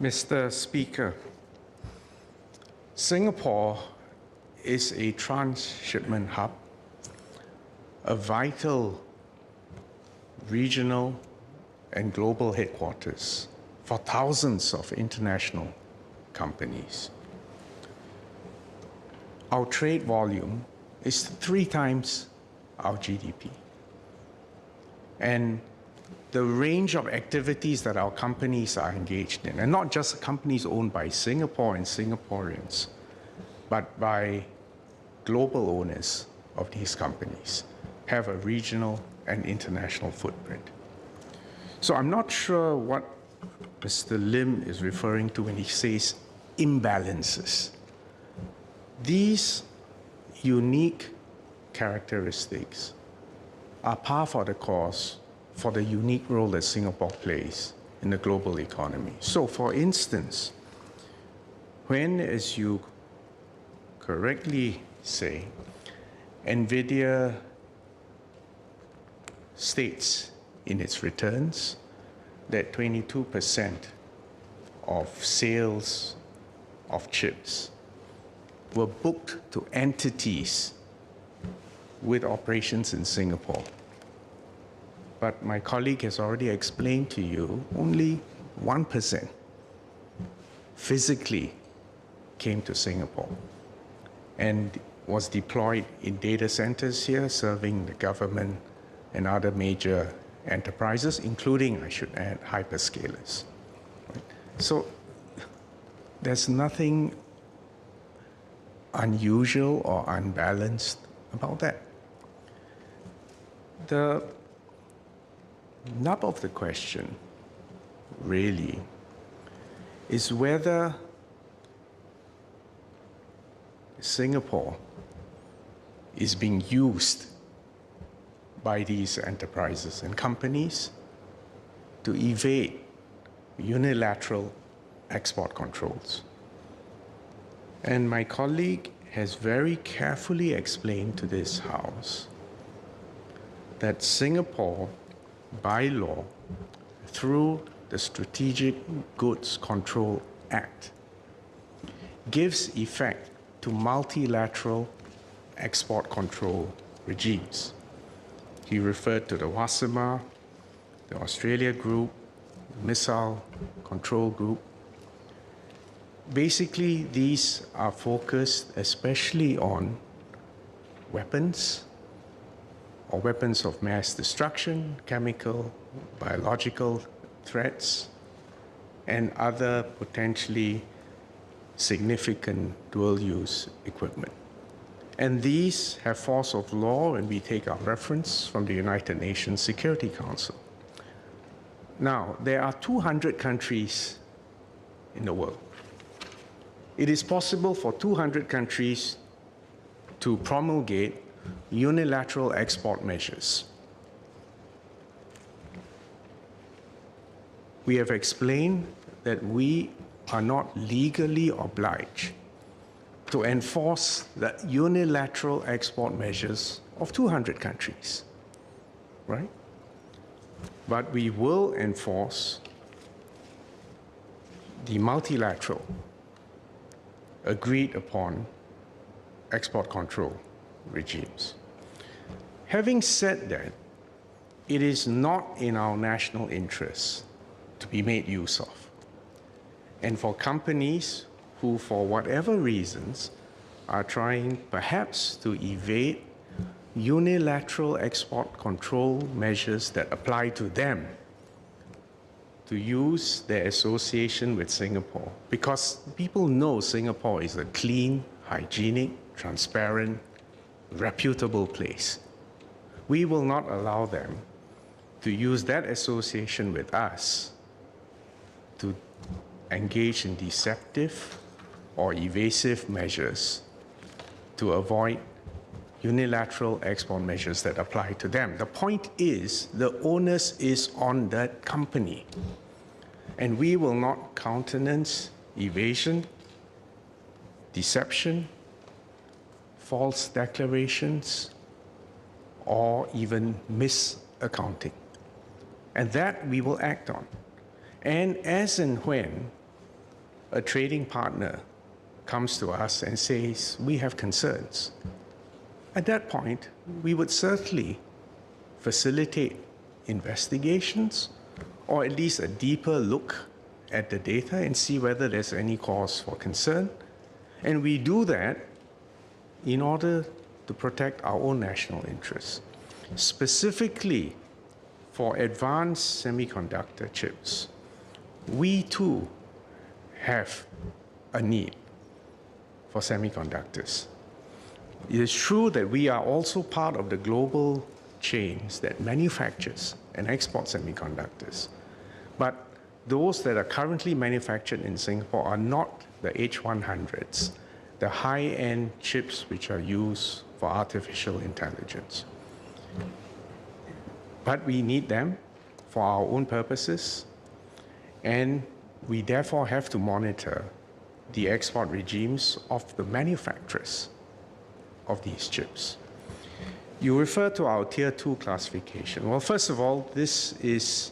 Mr. Speaker, Singapore is a transshipment hub, a vital regional and global headquarters for thousands of international companies. Our trade volume is 3 times our GDP. And the range of activities that our companies are engaged in, and not just companies owned by Singapore and Singaporeans, but by global owners of these companies, have a regional and international footprint. So I'm not sure what Mr. Lim is referring to when he says imbalances. These unique characteristics are par for the course for the unique role that Singapore plays in the global economy. So, for instance, when, as you correctly say, NVIDIA states in its returns that 22% of sales of chips were booked to entities with operations in Singapore. But my colleague has already explained to you, only 1% physically came to Singapore and was deployed in data centers here, serving the government and other major enterprises, including, I should add, hyperscalers. Right? So there's nothing unusual or unbalanced about that. The nub of the question, really, is whether Singapore is being used by these enterprises and companies to evade unilateral export controls. And my colleague has very carefully explained to this House that Singapore, by law, through the Strategic Goods Control Act, gives effect to multilateral export control regimes. He referred to the WASEMA, the Australia Group, the Missile Control Group. Basically, these are focused especially on weapons or weapons of mass destruction, chemical, biological threats, and other potentially significant dual-use equipment. And these have force of law, and we take our reference from the United Nations Security Council. Now, there are 200 countries in the world. It is possible for 200 countries to promulgate unilateral export measures. We have explained that we are not legally obliged to enforce the unilateral export measures of 200 countries, right? But we will enforce the multilateral agreed upon export control regimes. Having said that, it is not in our national interest to be made use of. And for companies who, for whatever reasons, are trying perhaps to evade unilateral export control measures that apply to them, to use their association with Singapore, because people know Singapore is a clean, hygienic, transparent, reputable place. We will not allow them to use that association with us to engage in deceptive or evasive measures to avoid unilateral export measures that apply to them. The point is, the onus is on that company. And we will not countenance evasion, deception, false declarations, or even misaccounting. And that we will act on. And as and when a trading partner comes to us and says, we have concerns, at that point, we would certainly facilitate investigations or at least a deeper look at the data and see whether there's any cause for concern. And we do that in order to protect our own national interests. Specifically for advanced semiconductor chips, we too have a need for semiconductors. It is true that we are also part of the global chains that manufactures and exports semiconductors. But those that are currently manufactured in Singapore are not the H100s, the high-end chips which are used for artificial intelligence. But we need them for our own purposes, and we therefore have to monitor the export regimes of the manufacturers of these chips. You refer to our Tier 2 classification. Well, first of all, this is,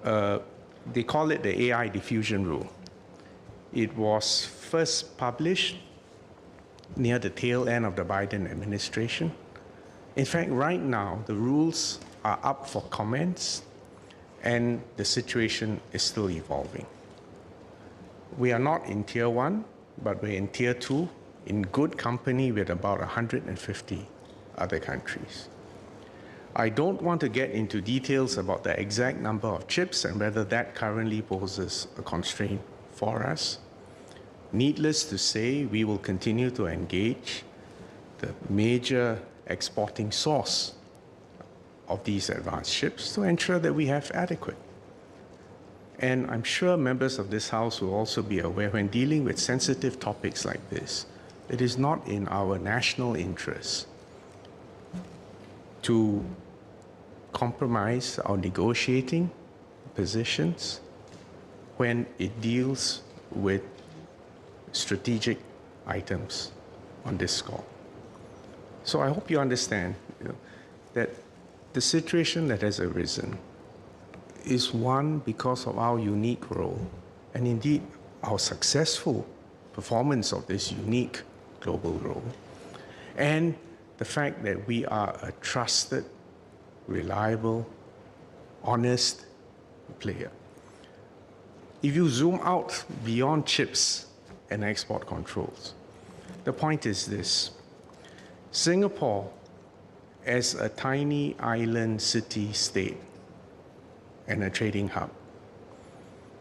they call it the AI diffusion rule. It was first published near the tail end of the Biden administration. In fact, right now, the rules are up for comments, and the situation is still evolving. We are not in Tier 1, but we're in Tier 2, in good company with about 150 other countries. I don't want to get into details about the exact number of chips and whether that currently poses a constraint for us. Needless to say, we will continue to engage the major exporting source of these advanced chips to ensure that we have adequate. And I'm sure members of this House will also be aware when dealing with sensitive topics like this, it is not in our national interest to compromise our negotiating positions when it deals with strategic items on this score. So I hope you understand that the situation that has arisen is one because of our unique role, and indeed our successful performance of this unique global role, and the fact that we are a trusted, reliable, honest player. If you zoom out beyond chips and export controls, the point is this: Singapore, as a tiny island city-state and a trading hub,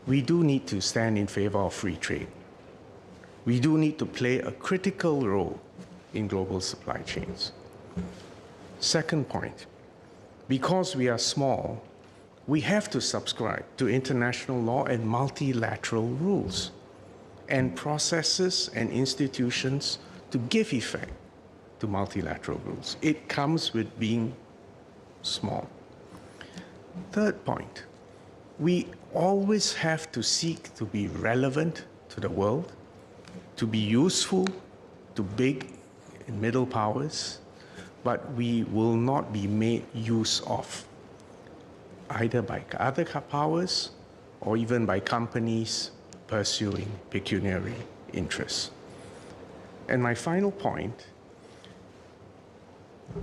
we do need to stand in favor of free trade. We do need to play a critical role in global supply chains. Second point, because we are small, we have to subscribe to international law and multilateral rules and processes and institutions to give effect to multilateral rules. It comes with being small. Third point, we always have to seek to be relevant to the world, to be useful to big and middle powers, but we will not be made use of either by other powers or even by companies pursuing pecuniary interests. And my final point,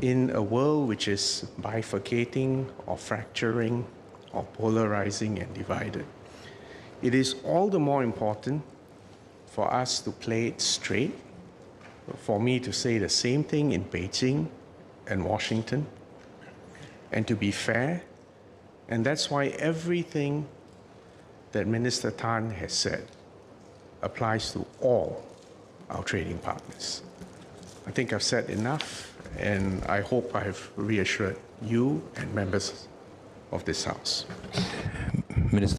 in a world which is bifurcating or fracturing or polarizing and divided, it is all the more important for us to play it straight, for me to say the same thing in Beijing and Washington, and to be fair. And that's why everything that Minister Tan has said applies to all our trading partners. I think I've said enough, and I hope I have reassured you and members of this House. Minister.